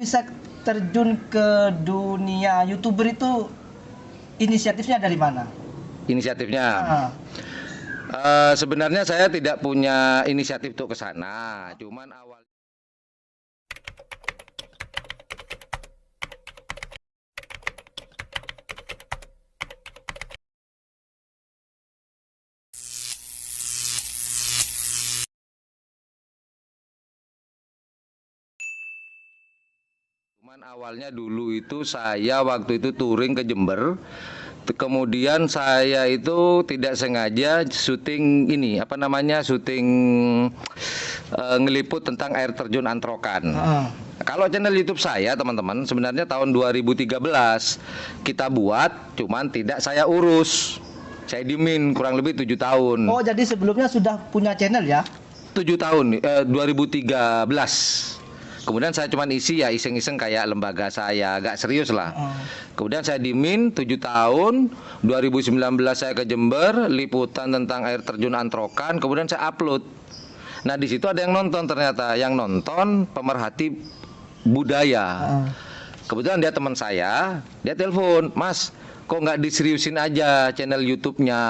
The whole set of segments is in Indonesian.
Bisa terjun ke dunia YouTuber itu inisiatifnya dari mana? Inisiatifnya. Ah, Sebenarnya saya tidak punya inisiatif untuk ke sana, cuman awalnya dulu itu saya waktu itu touring ke Jember. Kemudian saya itu tidak sengaja syuting ini apa namanya syuting ngeliput tentang air terjun Antrokan. ah. Kalau channel YouTube saya teman-teman sebenarnya tahun 2013 kita buat, cuman tidak saya urus. Saya dimin kurang lebih 7 tahun. Oh, jadi sebelumnya sudah punya channel ya? 7 tahun 2013. Kemudian saya cuman isi ya iseng-iseng kayak lembaga saya, agak serius lah. Ah. Kemudian saya dimin 7 tahun, 2019 saya ke Jember, liputan tentang air terjun Antrokan, kemudian saya upload. Nah di situ ada yang nonton ternyata, yang nonton pemerhati budaya. Ah. Kebetulan dia teman saya, dia telepon, Mas, kok nggak diseriusin aja channel YouTube-nya?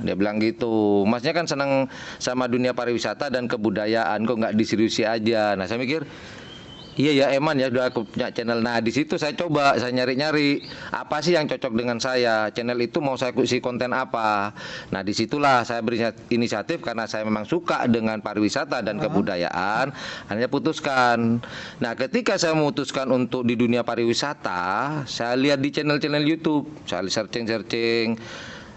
Dia bilang gitu. Masnya kan senang sama dunia pariwisata dan kebudayaan, kok nggak diseriusi aja? Nah saya mikir, iya ya Eman ya udah aku punya channel. Nah di situ saya coba, saya nyari-nyari apa sih yang cocok dengan saya. Channel itu mau saya isi konten apa. Nah disitulah saya berinisiatif karena saya memang suka dengan pariwisata dan kebudayaan. Hanya putuskan. Nah ketika saya memutuskan untuk di dunia pariwisata, saya lihat di channel-channel YouTube, saya searching-searching.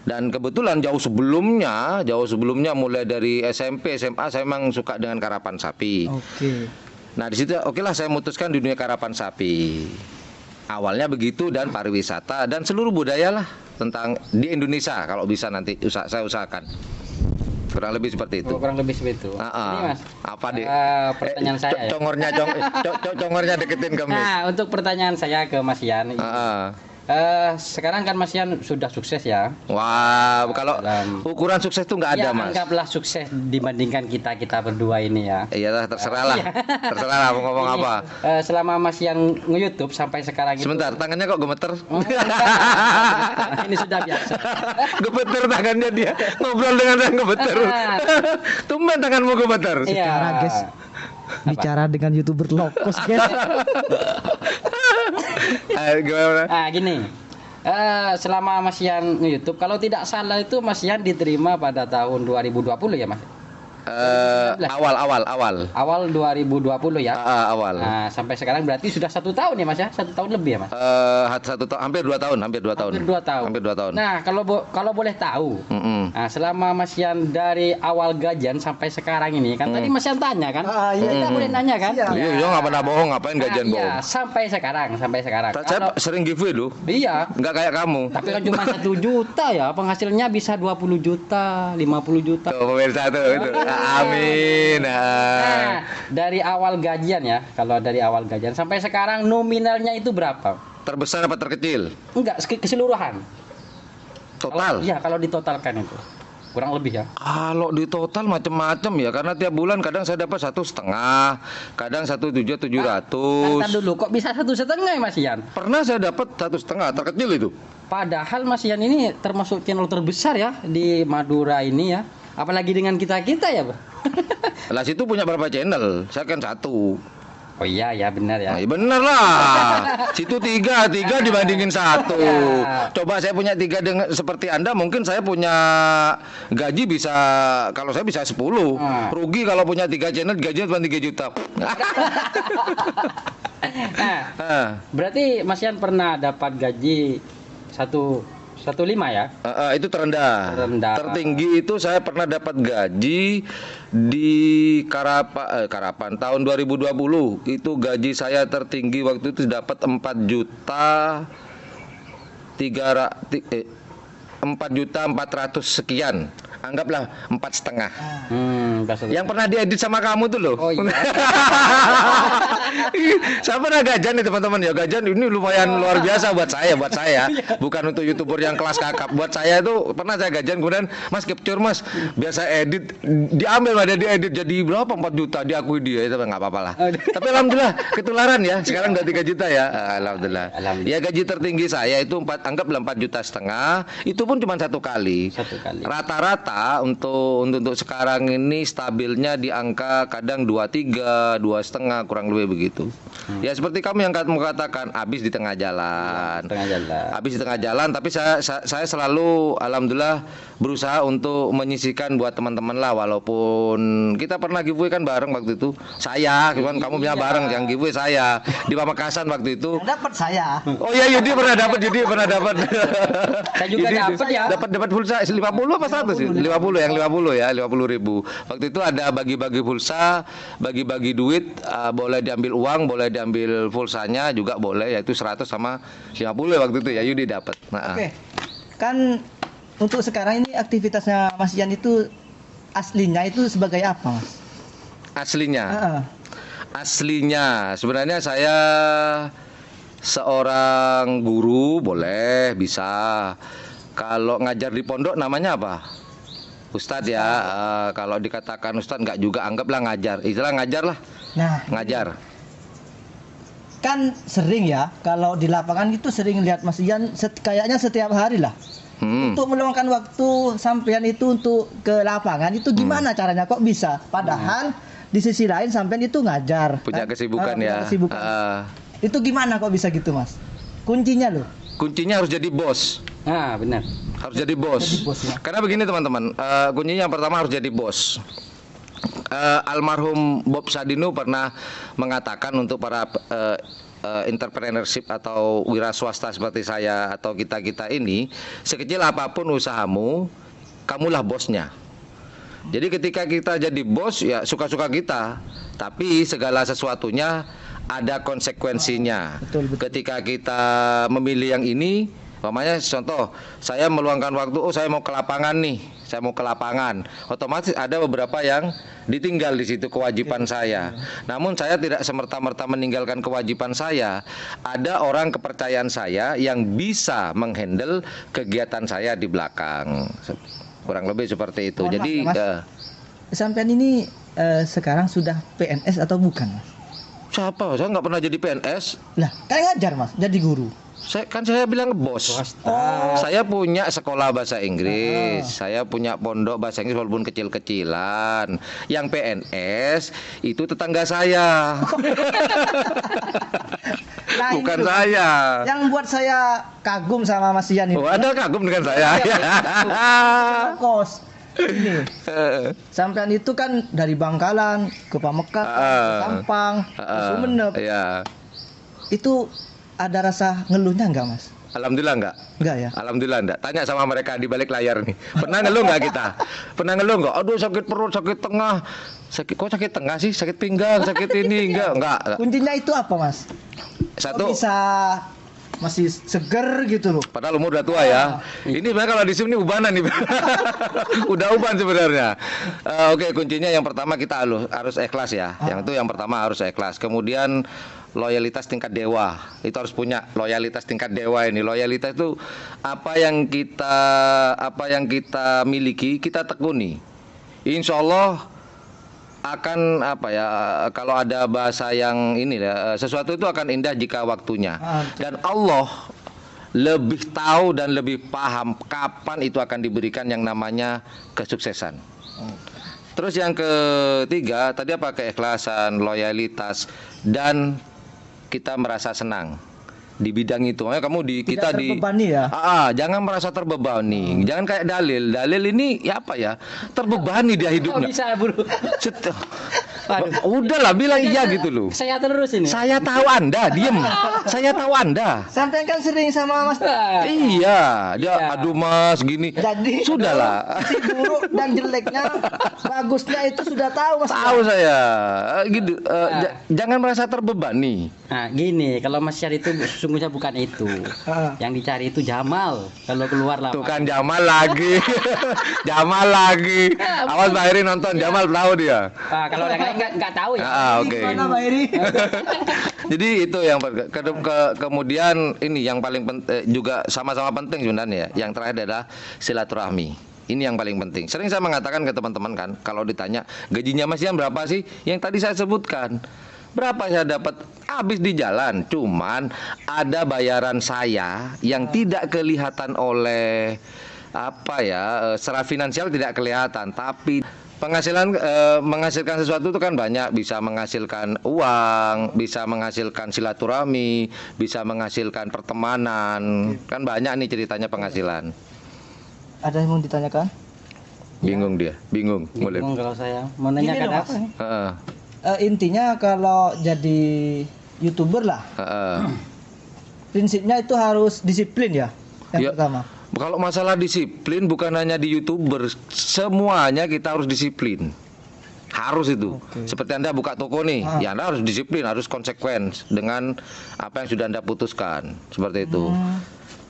Dan kebetulan jauh sebelumnya mulai dari SMP, SMA saya memang suka dengan karapan sapi. Oke. Nah di situ oke lah saya memutuskan di dunia karapan sapi. Awalnya begitu dan pariwisata dan seluruh budaya lah tentang di Indonesia kalau bisa nanti saya usahakan. Kurang lebih seperti itu. Oh, kurang lebih seperti itu. Ini Mas, Apa deh? pertanyaan saya ya. Congornya deketin ke mic. Nah, untuk pertanyaan saya ke Mas Yan. Sekarang kan Mas Yan sudah sukses ya. Wah, kalau Dalam- ukuran sukses tuh nggak ada Ya, mas. anggaplah sukses dibandingkan kita berdua ini ya. Iya terserah lah, terserah lah mau ngomong Ini, apa. Selama Mas Yan nge-YouTube sampai sekarang itu. Sebentar, tangannya kok gemeter? Ini sudah biasa. Gemeter tangannya dia ngobrol dengan saya gemeter. Tumben tanganmu gemeter. Iya. Bicara, guys. Bicara dengan YouTuber lokos, guys. Gimana? Gini. Selama Mas Yan nge-YouTube, kalau tidak salah itu Mas Yan diterima pada tahun 2020 ya Mas? Awal. 2020 ya. Awal. Nah, sampai sekarang berarti sudah 1 tahun ya Mas ya? 1 tahun lebih ya Mas? Hampir 2 tahun. Hampir 2 tahun. Hampir 2 tahun. Nah, kalau boleh tahu, Mm-mm. nah, selama Mas Yan dari awal gajian sampai sekarang ini, kan tadi Mas Yan tanya kan? Iya. Kita boleh nanya kan? Siap. Iya, nggak pernah bohong, ngapain gajian bohong? Iya, sampai sekarang. Saya sering giveaway loh, Iya. nggak kayak kamu. Tapi kan cuma 1 juta ya, penghasilnya bisa 20 juta, 50 juta. Tuh, pemirsa tuh, itu. Amin. Nah, dari awal gajian ya, kalau dari awal gajian sampai sekarang nominalnya itu berapa? Terbesar apa terkecil? Enggak, keseluruhan. Total? Iya, kalau ditotalkan itu. Kurang lebih ya. Kalau di total macam-macam ya, karena tiap bulan kadang saya dapat 1,5, kadang 1,700. Ntar dulu, kok bisa 1,5 ya Mas Yan? Pernah saya dapat 1,5 terkecil itu. Padahal Mas Yan ini termasuk channel terbesar ya di Madura ini ya. Apalagi dengan kita-kita ya, Pak. Lah situ punya berapa channel? Saya kan 1. Oh iya ya, benar ya. Nah, ya bener lah. Situ 3 dibandingin 1. Coba saya punya 3 dengan seperti Anda, mungkin saya punya gaji bisa, kalau saya bisa 10. Rugi kalau punya 3 channel, gajinya cuma 3 juta. Nah, berarti Mas Yan pernah dapat gaji 1,5 ya? Itu terendah. Terendah. Tertinggi itu saya pernah dapat gaji di Karapan tahun 2020. Itu gaji saya tertinggi waktu itu dapat 4.400.000 sekian. Anggaplah 4,5. Pas Yang pernah diedit sama kamu tuh loh. Oh iya. Saya pernah gajan nih teman-teman ya. Gajan ini lumayan luar biasa buat saya. Bukan untuk YouTuber yang kelas kakap. Buat saya itu pernah saya gajan kemudian Mas capture Mas. Biasa edit diambil ada diedit jadi berapa 4 juta diakui dia itu enggak apa-apa lah. Tapi alhamdulillah ketularan ya. Sekarang udah 3 juta ya. Alhamdulillah. Ya gaji tertinggi saya itu anggaplah 4,5 juta. Itu pun cuma 1 kali. Rata-rata untuk sekarang ini stabilnya di angka kadang 23, 2,5 kurang lebih begitu. Ya seperti kamu yang mengatakan habis di tengah jalan. Habis di tengah jalan, tapi saya selalu alhamdulillah berusaha untuk menyisihkan buat teman-teman lah, walaupun kita pernah giveaway kan bareng waktu itu. Saya kan kamu bilang bareng yang giveaway saya di Pamekasan waktu itu. Yang dapat saya. Oh iya Yudi pernah dapat. Saya juga dapat ya. Dapat pulsa 50 apa 100 sih? 50 yang 50 ya, 50.000. Waktu itu ada bagi-bagi pulsa, bagi-bagi duit, boleh diambil uang, boleh diambil pulsanya juga boleh, yaitu 100 sama 50 waktu itu ya Yudi dapat. Nah, Oke. Kan untuk sekarang ini aktivitasnya Mas Yan itu aslinya itu sebagai apa, Mas? aslinya. Heeh. Aslinya sebenarnya saya seorang guru, boleh, bisa. Kalau ngajar di pondok namanya apa? Ustadz ya. Kalau dikatakan Ustadz nggak juga, anggaplah ngajar. Istilah ngajar lah. Nah, Ngajar. kan sering ya kalau di lapangan itu sering lihat Mas Yan kayaknya setiap hari lah. Untuk meluangkan waktu sampean itu untuk ke lapangan itu gimana caranya kok bisa? Padahal di sisi lain sampean itu ngajar. Punya kan? kesibukan Punya ya. kesibukan. Itu gimana kok bisa gitu, Mas? Kuncinya loh. Kuncinya harus jadi bos. Nah, benar. Harus jadi bos. Jadi bos, ya. Karena begini teman-teman, kuncinya yang pertama harus jadi bos. Almarhum Bob Sadino pernah mengatakan untuk para entrepreneurship atau wira swasta seperti saya atau kita ini, sekecil apapun usahamu, kamulah bosnya. Jadi ketika kita jadi bos ya suka-suka kita, tapi segala sesuatunya ada konsekuensinya. Betul. Ketika kita memilih yang ini, umpamanya contoh, saya meluangkan waktu, saya mau ke lapangan nih, saya mau ke lapangan, otomatis ada beberapa yang ditinggal di situ kewajiban saya. Namun saya tidak semerta-merta meninggalkan kewajiban saya. Ada orang kepercayaan saya yang bisa menghandle kegiatan saya di belakang. Kurang lebih seperti itu. Mohon Jadi maaf, Mas. Sampean ini sekarang sudah PNS atau bukan, Mas? siapa? Saya nggak pernah jadi PNS. Lah, kan ngajar, Mas, jadi guru. Saya bilang bos. Saya punya sekolah bahasa Inggris, saya punya pondok bahasa Inggris walaupun kecil-kecilan. Yang PNS itu tetangga saya. Nah, ini Bukan loh, saya. Yang buat saya kagum sama Mas Yan itu. Oh, Anda kagum dengan saya. Kos. Ini. Sampean itu kan dari Bangkalan ke Pamekasan, ke Sampang, ke Sumeneb. Iya. Itu ada rasa ngeluhnya enggak, Mas? Alhamdulillah enggak. Enggak ya? Alhamdulillah enggak. Tanya sama mereka di balik layar nih. Pernah ngeluh enggak kita? Pernah ngeluh enggak? Aduh sakit perut, sakit tengah. Kok sakit tengah sih? Sakit pinggang, sakit ini enggak. Kuncinya itu apa, Mas? Satu, Kok bisa masih seger gitu loh. padahal umur udah tua ya. Ini sebenarnya kalau di sini ubanan nih. Udah uban sebenarnya. Oke, kuncinya yang pertama kita harus ikhlas ya. Yang itu yang pertama harus ikhlas. Kemudian loyalitas tingkat dewa. Itu harus punya loyalitas tingkat dewa ini. Loyalitas itu apa yang kita miliki, kita tekuni. Insya Allah akan kalau ada bahasa yang ini ya, sesuatu itu akan indah jika waktunya. Dan Allah lebih tahu dan lebih paham kapan itu akan diberikan yang namanya kesuksesan. Terus yang ketiga tadi apa? Keikhlasan, loyalitas, dan kita merasa senang di bidang itu. Kamu Tidak terbebani ya. Jangan merasa terbebani. Jangan kayak Dalil. Dalil ini ya apa ya? Terbebani dia hidupnya. Bisa, Bro. Udahlah bilang iya gitu loh. Saya terus ini. Saya tahu Anda, diem. Saya tahu Anda. Sampai kan sering sama Mas. Iya, dia Iya. aduh Mas gini. Jadi Sudahlah. si buruk dan jeleknya, bagusnya itu sudah tahu Mas. Tahu saya. Gitu. Jangan merasa terbebani. Nah, gini, kalau Mas Yan itu sesungguhnya bukan itu. Ah. Yang dicari itu Jamal. Kalau keluar lah. Tuh kan Jamal lagi. Jamal lagi. Awas Pak Heri nonton, Jamal tahu dia. Kalau yang lain nggak tahu ya. Oke. Gimana Pak Heri? Jadi itu yang kemudian ini yang paling juga sama-sama penting sebenarnya. Yang terakhir adalah silaturahmi. Ini yang paling penting. Sering saya mengatakan ke teman-teman kan, kalau ditanya gajinya Mas Yan berapa sih? Yang tadi saya sebutkan. Berapa saya dapat habis di jalan. Cuman ada bayaran saya yang tidak kelihatan oleh secara finansial tidak kelihatan, tapi penghasilan menghasilkan sesuatu itu kan banyak, bisa menghasilkan uang, bisa menghasilkan silaturahmi, bisa menghasilkan pertemanan, kan banyak nih ceritanya penghasilan. Ada yang mau ditanyakan? Bingung dia, bingung. Mulai. Bingung kalau saya mau Gini nanyakan loh, apa Mas. nih? Intinya kalau jadi YouTuber lah, prinsipnya itu harus disiplin ya. Yang Ya. pertama. Kalau masalah disiplin bukan hanya di YouTuber, semuanya kita harus disiplin. Harus itu. Oke. Seperti Anda buka toko nih, Ah. ya Anda harus disiplin, harus konsekuen dengan apa yang sudah Anda putuskan. Seperti itu.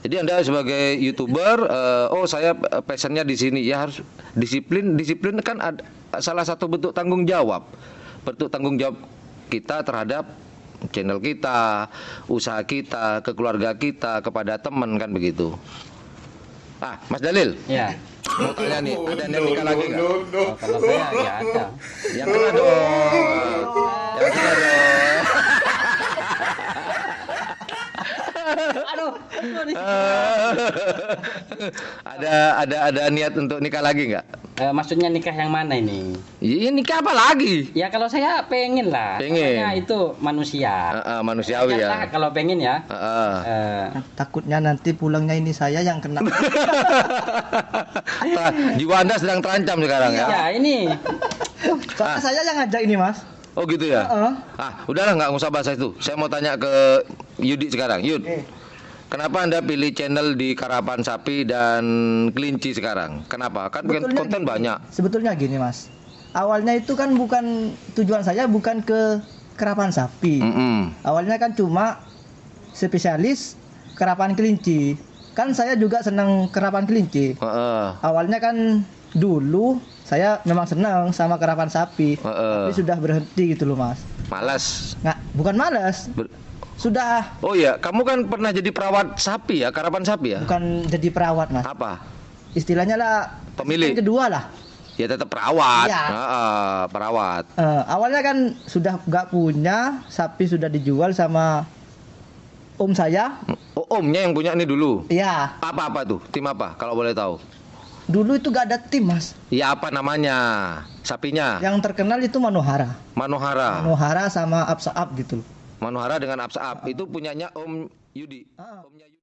Jadi Anda sebagai YouTuber, saya passionnya di sini, ya harus disiplin. Disiplin kan salah satu bentuk tanggung jawab. Bentuk tanggung jawab kita terhadap channel kita, usaha kita, ke keluarga kita, kepada teman kan begitu. Mas Dalil, Ya. mau tanya nih, ada yang nikah lagi nggak? Oh, kalau saya ya ada. Yang kena dong. Yang kena dong. Aduh. Ada niat untuk nikah lagi nggak? Maksudnya nikah yang mana ini? Iya nikah apa lagi? Ya kalau saya pengen lah. Pengen. Namanya itu manusia. Manusiawi Wajar ya. lah kalau pengen ya. Takutnya nanti pulangnya ini saya yang kena. Jiwa Anda sedang terancam sekarang ya. Ya ini. Soalnya saya yang ngajak ini Mas. Oh gitu ya. Heeh. Udahlah nggak usah bahas itu. Saya mau tanya ke Yudi sekarang. Yud, Oke. kenapa Anda pilih channel di Karapan Sapi dan Kelinci sekarang? Kenapa? Kan konten gini, banyak. Sebetulnya gini Mas. Awalnya itu kan bukan tujuan saya bukan ke kerapan sapi. Awalnya kan cuma spesialis kerapan kelinci. Kan saya juga senang kerapan kelinci. Awalnya kan dulu saya memang senang sama kerapan sapi. Tapi sudah berhenti gitu loh Mas. Malas. Nggak, bukan malas. Sudah Oh iya, kamu kan pernah jadi perawat sapi ya, karapan sapi ya? bukan jadi perawat Mas. Apa? Istilahnya lah Pemilik. yang kedua lah. Ya tetap perawat. Iya. Perawat. Awalnya kan sudah nggak punya, sapi sudah dijual sama om saya. Oh, omnya yang punya nih dulu. Iya, Apa tuh? Tim apa? Kalau boleh tahu. dulu itu gak ada tim Mas. Ya apa namanya? Sapinya? Yang terkenal itu Manohara. Manohara. Manohara sama Absaab gitu loh. Manohara dengan Absaab. Itu punyanya Om Yudi. Ah. Omnya Yudi.